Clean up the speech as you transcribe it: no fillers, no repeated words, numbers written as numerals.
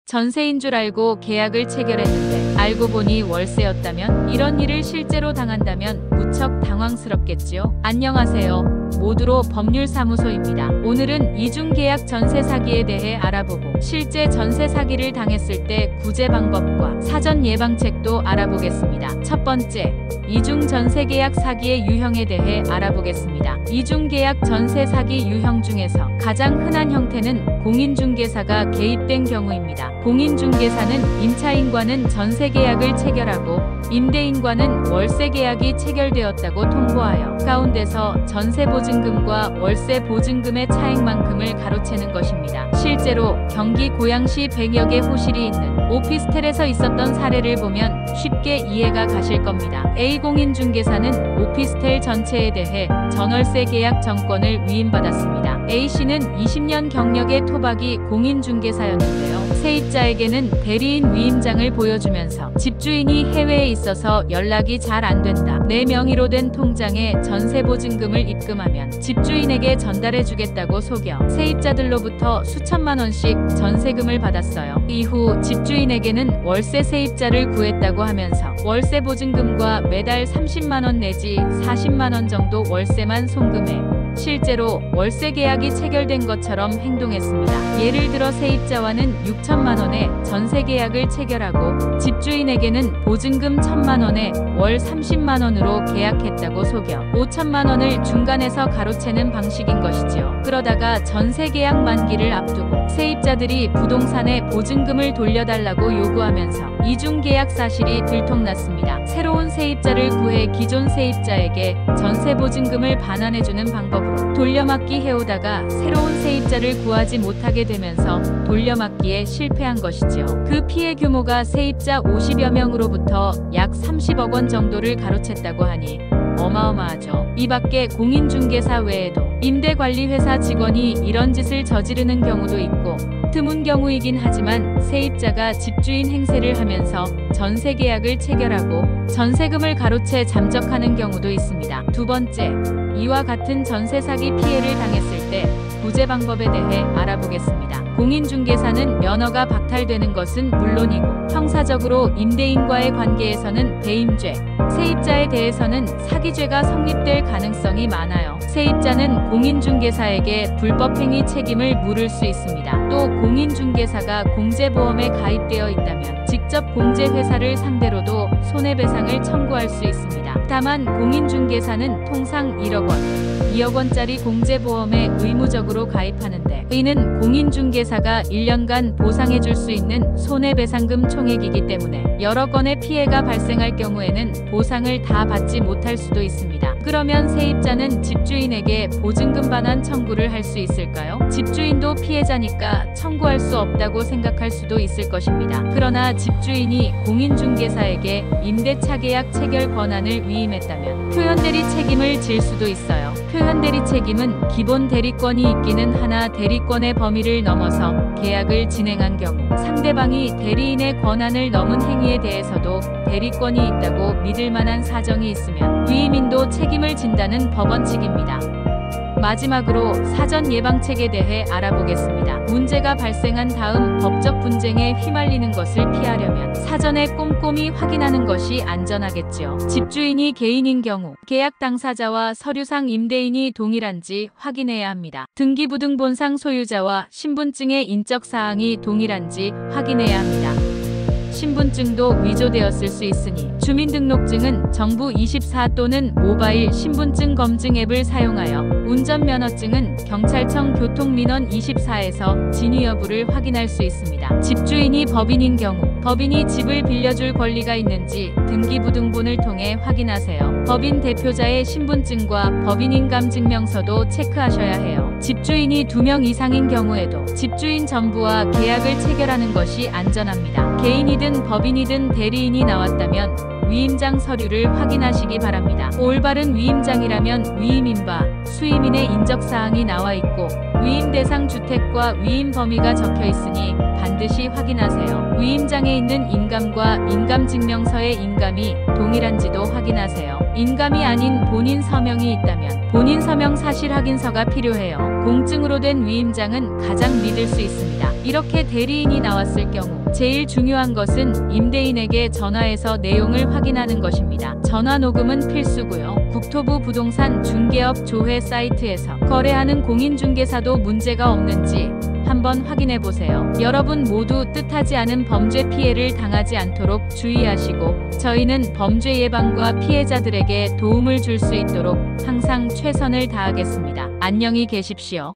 전세인 줄 알고 계약을 체결했는데 알고 보니 월세였다면, 이런 일을 실제로 당한다면 무척 당황스럽겠지요. 안녕하세요. 모두로 법률사무소입니다. 오늘은 이중계약 전세 사기에 대해 알아보고 실제 전세 사기를 당했을 때 구제 방법과 사전 예방책도 알아보겠습니다. 첫 번째, 이중 전세계약 사기의 유형에 대해 알아보겠습니다. 이중계약 전세 사기 유형 중에서 가장 흔한 형태는 공인중개사가 개입된 경우입니다. 공인중개사는 임차인과는 전세계약을 체결하고 임대인과는 월세계약이 체결되었다고 통보하여 가운데서 전세보증금과 월세보증금의 차액만큼을 가로채는 것입니다. 실제로 경기 고양시 100여 개 호실이 있는 오피스텔에서 있었던 사례를 보면 쉽게 이해가 가실 겁니다. A 공인중개사는 오피스텔 전체에 대해 전월세 계약 정권을 위임받았습니다. A씨는 20년 경력의 토박이 공인중개사였는데요. 세입자에게는 대리인 위임장을 보여주면서 집주인이 해외에 있어서 연락이 잘 안 된다, 내 명의로 된 통장에 전세보증금을 입금하면 집주인에게 전달해주겠다고 속여 세입자들로부터 수천만 원씩 전세금을 받았어요. 이후 집주인에게는 월세 세입자를 구했다고 하면서 월세 보증금과 매달 30만 원 내지 40만 원 정도 월세만 송금해 실제로 월세 계약이 체결된 것처럼 행동했습니다. 예를 들어 세입자와는 6천만 원의 전세 계약을 체결하고 집주인에게는 보증금 1천만 원에 월 30만 원으로 계약했다고 속여 5천만 원을 중간에서 가로채는 방식인 것이지요. 그러다가 전세 계약 만기를 앞두고 세입자들이 부동산에 보증금을 돌려달라고 요구하면서 이중 계약 사실이 들통났습니다. 새로운 세입자를 구해 기존 세입자에게 전세 보증금을 반환해주는 방법으로 돌려막기 해오다가 새로운 세입자를 구하지 못하게 되면서 돌려막기에 실패한 것이지요. 그 피해 규모가 세입자 50여 명으로부터 약 30억 원 정도를 가로챘다고 하니 어마어마하죠. 이 밖에 공인중개사 외에도 임대관리회사 직원이 이런 짓을 저지르는 경우도 있고, 드문 경우이긴 하지만 세입자가 집주인 행세를 하면서 전세 계약을 체결하고 전세금을 가로채 잠적하는 경우도 있습니다. 두 번째, 이와 같은 전세 사기 피해를 당했을 때 구제 방법에 대해 알아보겠습니다. 공인중개사는 면허가 박탈되는 것은 물론이고 형사적으로 임대인과의 관계에서는 배임죄, 세입자에 대해서는 사기죄가 성립될 가능성이 많아요. 세입자는 공인중개사에게 불법행위 책임을 물을 수 있습니다. 또 공인중개사가 공제보험에 가입되어 있다면 직접 공제회사를 상대로도 손해배상을 청구할 수 있습니다. 다만 공인중개사는 통상 1억 원, 2억 원짜리 공제보험에 의무적으로 가입하는데 이는 공인중개사가 1년간 보상해줄 수 있는 손해배상금 총액이기 때문에 여러 건의 피해가 발생할 경우에는 보상을 다 받지 못할 수도 있습니다. 그러면 세입자는 집주인에게 보증금 반환 청구를 할 수 있을까요? 집주인도 피해자니까 청구할 수 없다고 생각할 수도 있을 것입니다. 그러나 집주인이 공인중개사에게 임대차 계약 체결 권한을 위임했다면 표현대리 책임을 질 수도 있어요. 표현대리 책임은 기본 대리권이 있기는 하나 대리권의 범위를 넘어서 계약을 진행한 경우 상대방이 대리인의 권한을 넘은 행위에 대해서도 대리권이 있다고 믿을 만한 사정이 있으면 위임인도 책임을 진다는 법원칙입니다. 마지막으로 사전 예방책에 대해 알아보겠습니다. 문제가 발생한 다음 법적 분쟁에 휘말리는 것을 피하려면 사전에 꼼꼼히 확인하는 것이 안전하겠지요. 집주인이 개인인 경우 계약 당사자와 서류상 임대인이 동일한지 확인해야 합니다. 등기부등본상 소유자와 신분증의 인적사항이 동일한지 확인해야 합니다. 신분증도 위조되었을 수 있으니 주민등록증은 정부24 또는 모바일 신분증 검증 앱을 사용하여, 운전면허증은 경찰청 교통민원24에서 진위 여부를 확인할 수 있습니다. 집주인이 법인인 경우 법인이 집을 빌려줄 권리가 있는지 등기부등본을 통해 확인하세요. 법인 대표자의 신분증과 법인인감증명서도 체크하셔야 해요. 집주인이 2명 이상인 경우에도 집주인 전부와 계약을 체결하는 것이 안전합니다. 개인이든 법인이든 대리인이 나왔다면 위임장 서류를 확인하시기 바랍니다. 올바른 위임장이라면 위임인바, 수임인의 인적사항이 나와 있고 위임 대상 주택과 위임 범위가 적혀 있으니 반드시 확인하세요. 위임장에 있는 인감과 인감증명서의 인감이 동일한지도 확인하세요. 인감이 아닌 본인 서명이 있다면 본인 서명 사실 확인서가 필요해요. 공증으로 된 위임장은 가장 믿을 수 있습니다. 이렇게 대리인이 나왔을 경우 제일 중요한 것은 임대인에게 전화해서 내용을 확인하는 것입니다. 전화 녹음은 필수고요. 국토부 부동산 중개업 조회 사이트에서 거래하는 공인중개사도 문제가 없는지 한번 확인해 보세요. 여러분 모두 뜻하지 않은 범죄 피해를 당하지 않도록 주의하시고 저희는 범죄 예방과 피해자들에게 도움을 줄 수 있도록 항상 최선을 다하겠습니다. 안녕히 계십시오.